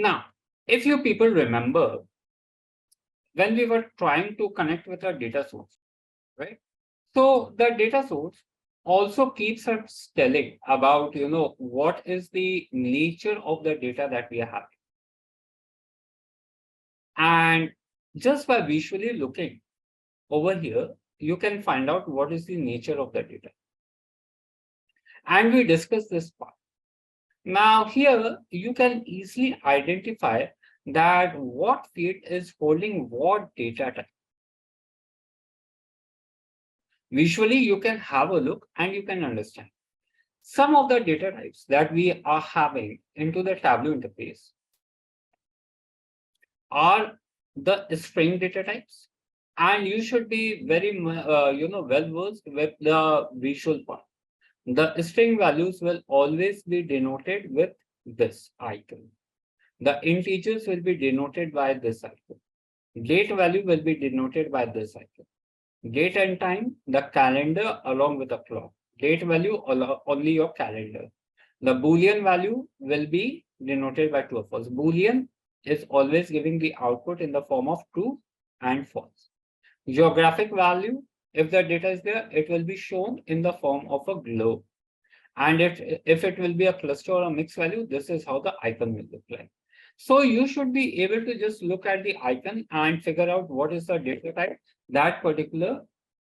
Now, if you people remember, when we were trying to connect with our data source, right? So the data source also keeps us telling about, what is the nature of the data that we are having. And just by visually looking over here, you can find out what is the nature of the data. And we discussed this part. Now here you can easily identify that what field is holding what data type. Visually, you can have a look and you can understand. Some of the data types that we are having into the Tableau interface are the string data types, and you should be very well versed with the visual part. The string values will always be denoted with this icon. The integers will be denoted by this icon. Date value will be denoted by this icon. Date and time, the calendar along with the clock. Date value, only your calendar. The Boolean value will be denoted by true or false. Boolean is always giving the output in the form of true and false. Geographic value, if the data is there, it will be shown in the form of a globe. And if it will be a cluster or a mixed value, this is how the icon will look like. So you should be able to just look at the icon and figure out what is the data type that particular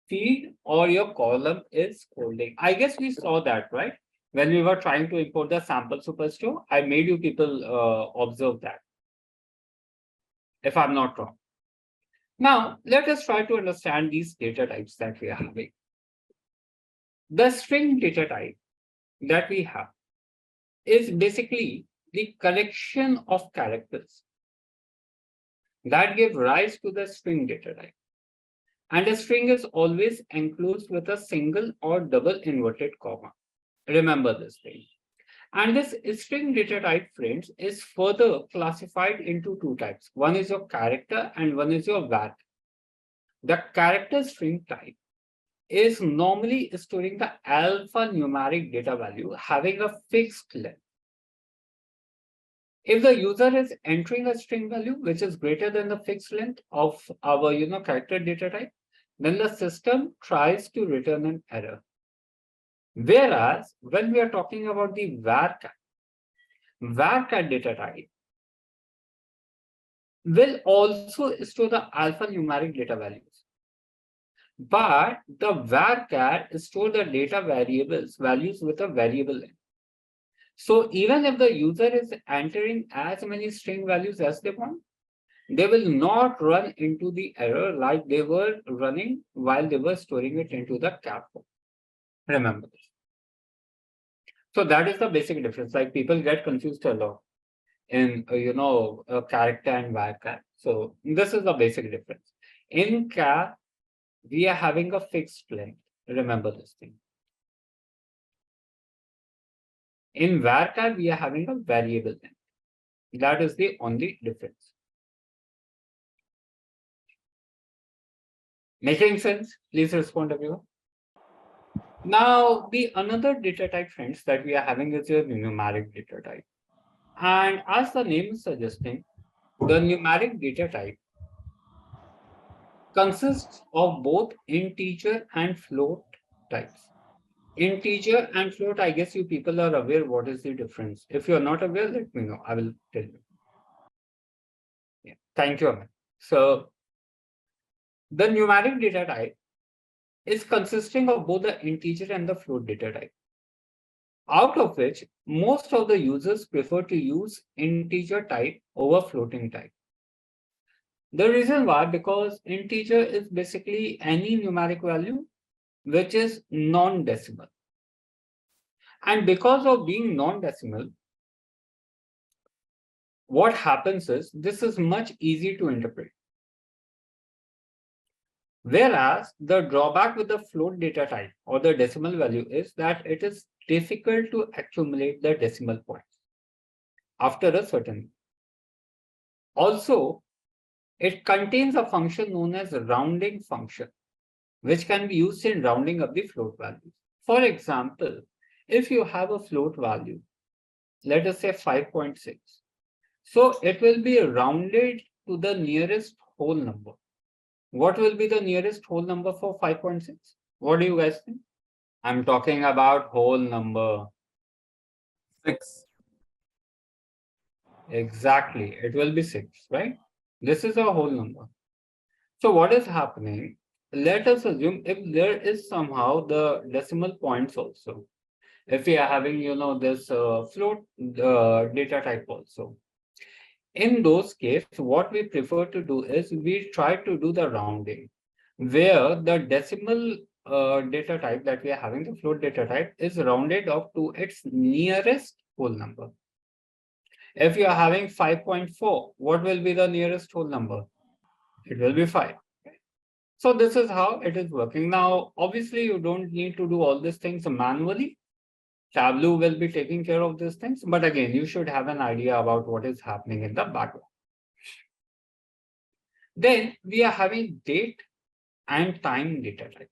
field or your column is holding. I guess we saw that, right? When we were trying to import the sample superstore, I made you people observe that, if I'm not wrong. Now, let us try to understand these data types that we are having. The string data type that we have is basically the collection of characters that give rise to the string data type. And a string is always enclosed with a single or double inverted comma. Remember this thing. And this string data type, friends, is further classified into two types. One is your character and one is your var. The character string type is normally storing the alphanumeric data value having a fixed length. If the user is entering a string value which is greater than the fixed length of our character data type, then the system tries to return an error. Whereas when we are talking about the varchar data type will also store the alphanumeric data values. But the varchar store the data values with a variable length. So even if the user is entering as many string values as they want, they will not run into the error like they were running while they were storing it into the char form. Remember this. So that is the basic difference. Like people get confused a lot in character and varchar. So this is the basic difference. In char, we are having a fixed length. Remember this thing. In varchar, we are having a variable length. That is the only difference. Making sense? Please respond, everyone. Now, the another data type, friends, that we are having is your numeric data type. And as the name is suggesting, the numeric data type consists of both integer and float types. Integer and float, I guess you people are aware what is the difference. If you're not aware, let me know. I will tell you. Yeah. Thank you, Amit. So the numeric data type is consisting of both the integer and the float data type, out of which most of the users prefer to use integer type over floating type. The reason why, because integer is basically any numeric value which is non-decimal. And because of being non-decimal, what happens is this is much easier to interpret. Whereas the drawback with the float data type or the decimal value is that it is difficult to accumulate the decimal points after a certain. Also, it contains a function known as a rounding function, which can be used in rounding up the float values. For example, if you have a float value, let us say 5.6. So it will be rounded to the nearest whole number. What will be the nearest whole number for 5.6? What do you guys think? I'm talking about whole number. 6. Exactly. It will be 6, right? This is a whole number. So what is happening? Let us assume if there is somehow the decimal points also. If we are having, this float data type also. In those cases, what we prefer to do is we try to do the rounding, where the decimal data type that we are having, the float data type, is rounded off to its nearest whole number. If you are having 5.4, what will be the nearest whole number? It will be 5. So this is how it is working. Now, obviously, you don't need to do all these things manually. Tableau will be taking care of these things. But again, you should have an idea about what is happening in the background. Then we are having date and time data type.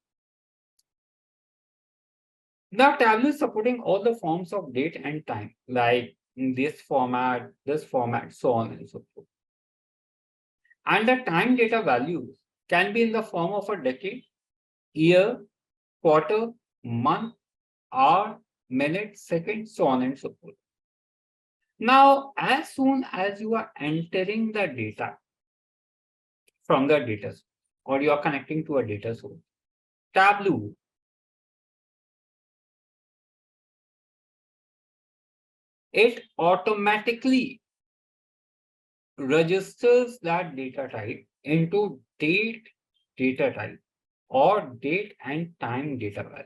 Now, Tableau is supporting all the forms of date and time, like in this format, so on and so forth. And the time data values can be in the form of a decade, year, quarter, month, hour, minute, second, so on and so forth. Now, as soon as you are entering the data from the data source, or you are connecting to a data source, Tableau it automatically registers that data type into date data type or date and time data value.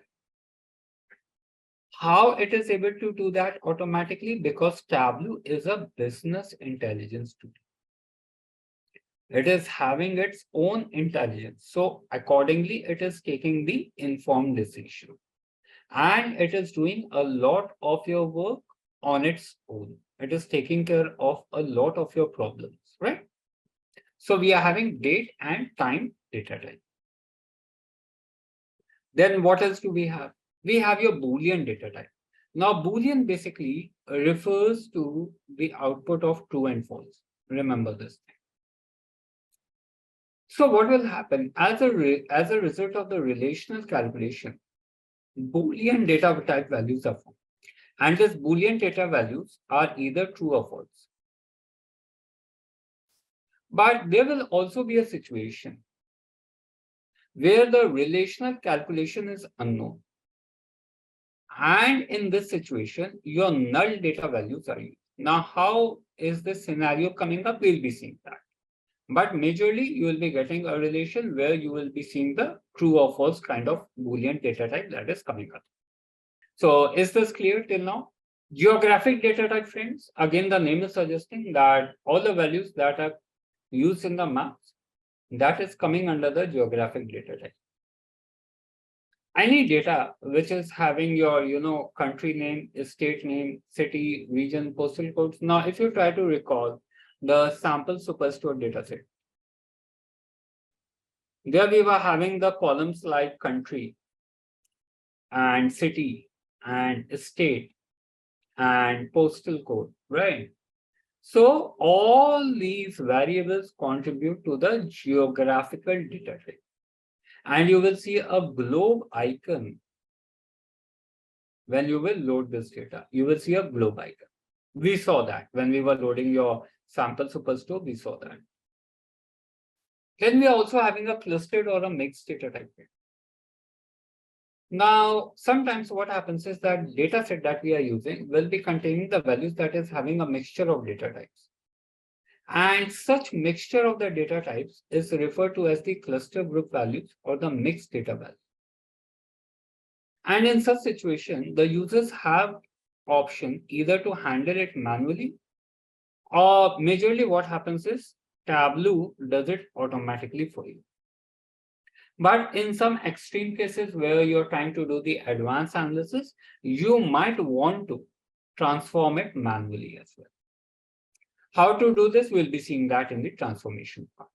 How it is able to do that automatically? Because Tableau is a business intelligence tool. It is having its own intelligence. So accordingly, it is taking the informed decision. And it is doing a lot of your work on its own. It is taking care of a lot of your problems, right? So we are having date and time data type. Then what else do we have? We have your Boolean data type. Now, Boolean basically refers to the output of true and false. Remember this thing. So what will happen as a result of the relational calculation? Boolean data type values are formed, and these Boolean data values are either true or false. But there will also be a situation where the relational calculation is unknown. And in this situation, your null data values are used. Now, how is this scenario coming up? We'll be seeing that. But majorly, you will be getting a relation where you will be seeing the true or false kind of Boolean data type that is coming up. So is this clear till now? Geographic data type, friends. Again, the name is suggesting that all the values that are used in the maps, that is coming under the geographic data type. Any data which is having your, country name, state name, city, region, postal codes. Now, if you try to recall the sample superstore data set, there we were having the columns like country and city and state and postal code, right? So all these variables contribute to the geographical data type. And you will see a globe icon when you will load this data. You will see a globe icon. We saw that when we were loading your sample superstore, we saw that. Then we are also having a clustered or a mixed data type. Now, sometimes what happens is that data set that we are using will be containing the values that is having a mixture of data types. And such mixture of the data types is referred to as the cluster group values or the mixed data values. And in such situation, the users have option either to handle it manually or majorly what happens is Tableau does it automatically for you. But in some extreme cases where you're trying to do the advanced analysis, you might want to transform it manually as well. How to do this, we'll be seeing that in the transformation part.